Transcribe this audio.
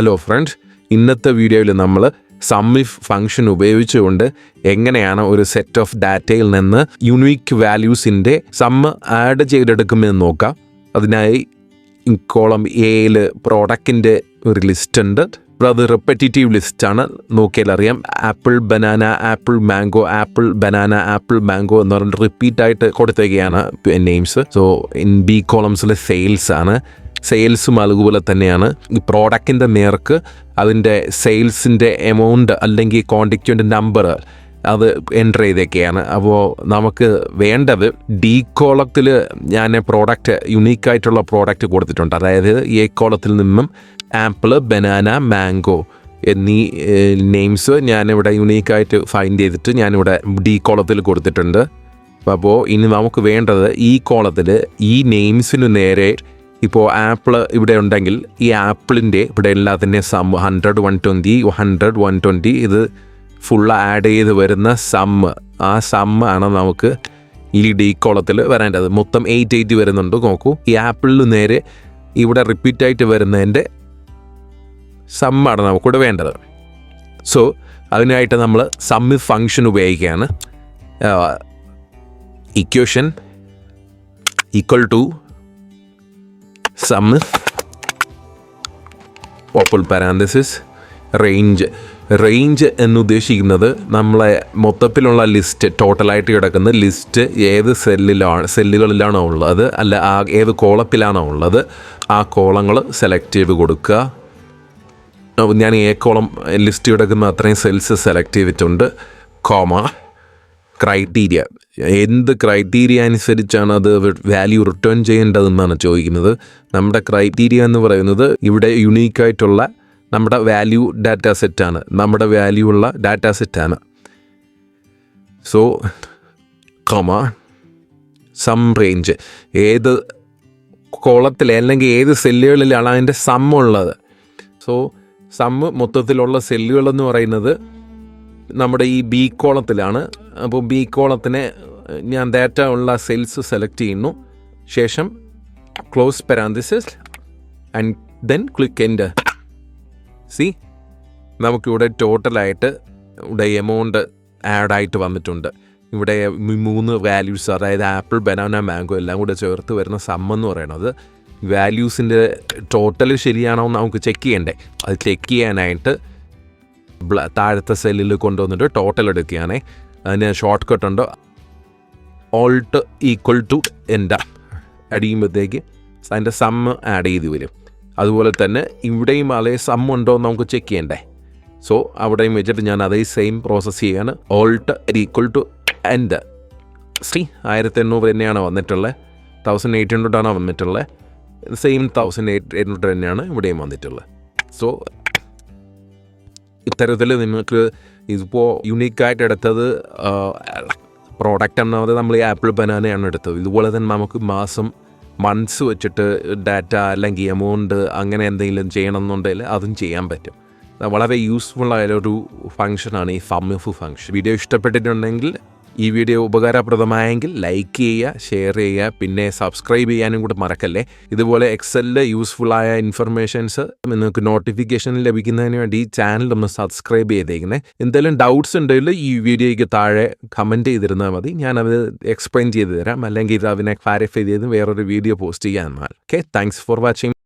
Hello friends, ഇന്നത്തെ വീഡിയോയിൽ നമ്മൾ സമ്മിഫ് ഫംഗ്ഷൻ ഉപയോഗിച്ചുകൊണ്ട് എങ്ങനെയാണ് ഒരു സെറ്റ് ഓഫ് ഡാറ്റയിൽ നിന്ന് യുണീക്ക് വാല്യൂസിൻ്റെ സമ്മ് ആഡ് ചെയ്തെടുക്കുമെന്ന് നോക്കാം. അതിനായി കോളം എയിൽ പ്രോഡക്റ്റിൻ്റെ ഒരു ലിസ്റ്റ് ഉണ്ട്. അത് റെപ്പറ്റേറ്റീവ് ലിസ്റ്റാണ്. നോക്കിയാൽ അറിയാം. Apple banana, apple mango, apple banana, apple mango എന്ന് പറഞ്ഞിട്ട് റിപ്പീറ്റായിട്ട് കൊടുത്തേക്കുകയാണ് നെയിംസ്. സോ ഇൻ ബി കോളംസിലെ സെയിൽസ് ആണ്. സെയിൽസും അതുപോലെ തന്നെയാണ്. ഈ പ്രോഡക്റ്റിൻ്റെ നേർക്ക് അതിൻ്റെ സെയിൽസിൻ്റെ എമൗണ്ട് അല്ലെങ്കിൽ ക്വാണ്ടിറ്റിൻ്റെ നമ്പർ അത് എൻ്റർ ചെയ്തൊക്കെയാണ്. അപ്പോൾ നമുക്ക് വേണ്ടത് ഡി കോളത്തിൽ ഞാൻ പ്രോഡക്റ്റ് യുണീക്കായിട്ടുള്ള പ്രോഡക്റ്റ് കൊടുത്തിട്ടുണ്ട്. അതായത് എ കോളത്തിൽ നിന്നും ആപ്പിൾ, ബനാന, മാംഗോ എന്നീ നെയിംസ് ഞാനിവിടെ യുണീക്കായിട്ട് ഫൈൻഡ് ചെയ്തിട്ട് ഞാനിവിടെ ഡി കോളത്തിൽ കൊടുത്തിട്ടുണ്ട്. അപ്പോൾ ഇനി നമുക്ക് വേണ്ടത് ഈ കോളത്തിൽ ഈ നെയിംസിന് നേരെ ഇപ്പോൾ ആപ്പിൾ ഇവിടെ ഉണ്ടെങ്കിൽ ഈ ആപ്പിളിൻ്റെ ഇവിടെ എല്ലാത്തിൻ്റെ സം 100, 120, 100, 120 ഇത് ഫുള്ള് ആഡ് ചെയ്ത് വരുന്ന സമ്മ്. ആ സമ്മാണ് നമുക്ക് ഈ ഡി കോളത്തിൽ വരേണ്ടത്. മൊത്തം 880 വരുന്നുണ്ട്. നോക്കൂ, ഈ ആപ്പിളിന് നേരെ ഇവിടെ റിപ്പീറ്റായിട്ട് വരുന്നതിൻ്റെ സമ്മാണ് നമുക്കിവിടെ വേണ്ടത്. സോ അതിനായിട്ട് നമ്മൾ സമ്മിഫ് ഫംഗ്ഷൻ ഉപയോഗിക്കുകയാണ്. Equation equal to SUMIF open parenthesis range എന്നുദ്ദേശിക്കുന്നത് നമ്മളെ മൊത്തത്തിലുള്ള ലിസ്റ്റ്, ടോട്ടലായിട്ട് കിടക്കുന്ന ലിസ്റ്റ് ഏത് സെല്ലുകളിലാണോ ഉള്ളത്, അല്ല ഏത് കോളത്തിലാണോ ഉള്ളത് ആ കോളങ്ങൾ സെലക്ട് ചെയ്ത് കൊടുക്കുക. ഞാൻ എ കോളം ലിസ്റ്റ് കിടക്കുന്ന അത്രയും സെൽസ് സെലക്ട് ചെയ്തിട്ടുണ്ട്. കോമ ക്രൈറ്റീരിയ, എന്ത് ക്രൈറ്റീരിയ അനുസരിച്ചാണ് അത് വാല്യൂ റിട്ടേൺ ചെയ്യേണ്ടതെന്നാണ് ചോദിക്കുന്നത്. നമ്മുടെ ക്രൈറ്റീരിയ എന്ന് പറയുന്നത് ഇവിടെ യുണീക്കായിട്ടുള്ള നമ്മുടെ വാല്യൂ ഡാറ്റാ സെറ്റാണ്, നമ്മുടെ വാല്യൂ ഉള്ള ഡാറ്റാ സെറ്റാണ്. സോ കോമ സം റേഞ്ച്, ഏത് കോളത്തിൽ അല്ലെങ്കിൽ ഏത് സെല്ലുകളിലാണ് അതിൻ്റെ സമ്മുള്ളത്. സോ സമ്മ് മൊത്തത്തിലുള്ള സെല്ലുകളെന്ന് പറയുന്നത് നമ്മുടെ ഈ ബി കോളത്തിലാണ്. അപ്പോൾ ബി കോളത്തിനെ ഞാൻ ഡാറ്റ ഉള്ള സെൽസ് സെലക്ട് ചെയ്യുന്നു. ശേഷം close parenthesis and then click enter. C, നമുക്കിവിടെ ടോട്ടലായിട്ട് ഇവിടെ എമൗണ്ട് ആഡായിട്ട് വന്നിട്ടുണ്ട്. ഇവിടെ 3 വാല്യൂസ്, അതായത് ആപ്പിൾ, ബനാന, മാംഗോ എല്ലാം കൂടെ ചേർത്ത് വരുന്ന സമ്മെന്ന് പറയുന്നത് വാല്യൂസിൻ്റെ ടോട്ടൽ ശരിയാണോ എന്ന് നമുക്ക് ചെക്ക് ചെയ്യണ്ടേ. അത് ചെക്ക് ചെയ്യാനായിട്ട് താഴത്തെ സെല്ലിൽ കൊണ്ടുവന്നിട്ട് ടോട്ടൽ എടുക്കുകയാണേ. അതിന് ഷോർട്ട് കട്ട് ഉണ്ട്. ഓൾട്ട് ഈക്വൽ ടു എൻ്റർ അടിയുമ്പോഴത്തേക്ക് അതിൻ്റെ സമ്മ് ആഡ് ചെയ്ത് വരും. അതുപോലെ തന്നെ ഇവിടെയും അതേ സം ഉണ്ടോ എന്ന് നമുക്ക് ചെക്ക് ചെയ്യണ്ടേ. സോ അവിടെയും വെച്ചിട്ട് ഞാൻ അതേ സെയിം പ്രോസസ്സ് ചെയ്യാണ്. Alt equal to enter. 1800 തന്നെയാണ് വന്നിട്ടുള്ളത്. 1800 ആണ് വന്നിട്ടുള്ളത്. സെയിം 1800 തന്നെയാണ് ഇവിടെയും വന്നിട്ടുള്ളത്. സോ ഇത്തരത്തിൽ നിങ്ങൾക്ക് ഇതിപ്പോൾ യുണീക്കായിട്ട് എടുത്തത് പ്രോഡക്റ്റ് എന്നത് നമ്മൾ ഈ ആപ്പിൾ ബനാനയാണ് എടുത്തത്. ഇതുപോലെ തന്നെ നമുക്ക് മന്ത്സ് വെച്ചിട്ട് ഡാറ്റ അല്ലെങ്കിൽ എമൗണ്ട് അങ്ങനെ എന്തെങ്കിലും ചെയ്യണമെന്നുണ്ടെങ്കിൽ അതും ചെയ്യാൻ പറ്റും. വളരെ യൂസ്ഫുൾ ആയൊരു ഫംഗ്ഷനാണ് ഈ സമ്മിഫ് ഫംഗ്ഷൻ. വീഡിയോ ഇഷ്ടപ്പെട്ടിട്ടുണ്ടെങ്കിൽ, ഈ വീഡിയോ ഉപകാരപ്രദമായെങ്കിൽ ലൈക്ക് ചെയ്യുക, ഷെയർ ചെയ്യുക, പിന്നെ സബ്സ്ക്രൈബ് ചെയ്യാനും കൂടെ മറക്കല്ലേ. ഇതുപോലെ എക്സലിൽ യൂസ്ഫുള്ളായ ഇൻഫർമേഷൻസ് നിങ്ങൾക്ക് നോട്ടിഫിക്കേഷൻ ലഭിക്കുന്നതിന് വേണ്ടി ഈ ചാനൽ ഒന്ന് സബ്സ്ക്രൈബ് ചെയ്തേക്കുന്നത്. എന്തെങ്കിലും ഡൗട്ട്സ് ഉണ്ടെങ്കിൽ ഈ വീഡിയോയ്ക്ക് താഴെ കമൻറ്റ് ചെയ്തിരുന്നാൽ മതി. ഞാനത് എക്സ്പ്ലെയിൻ ചെയ്ത് തരാം, അല്ലെങ്കിൽ ഇത് അതിനെ ക്ലാരിഫൈ ചെയ്ത് വേറൊരു വീഡിയോ പോസ്റ്റ് ചെയ്യാൻ. Okay, thanks for watching.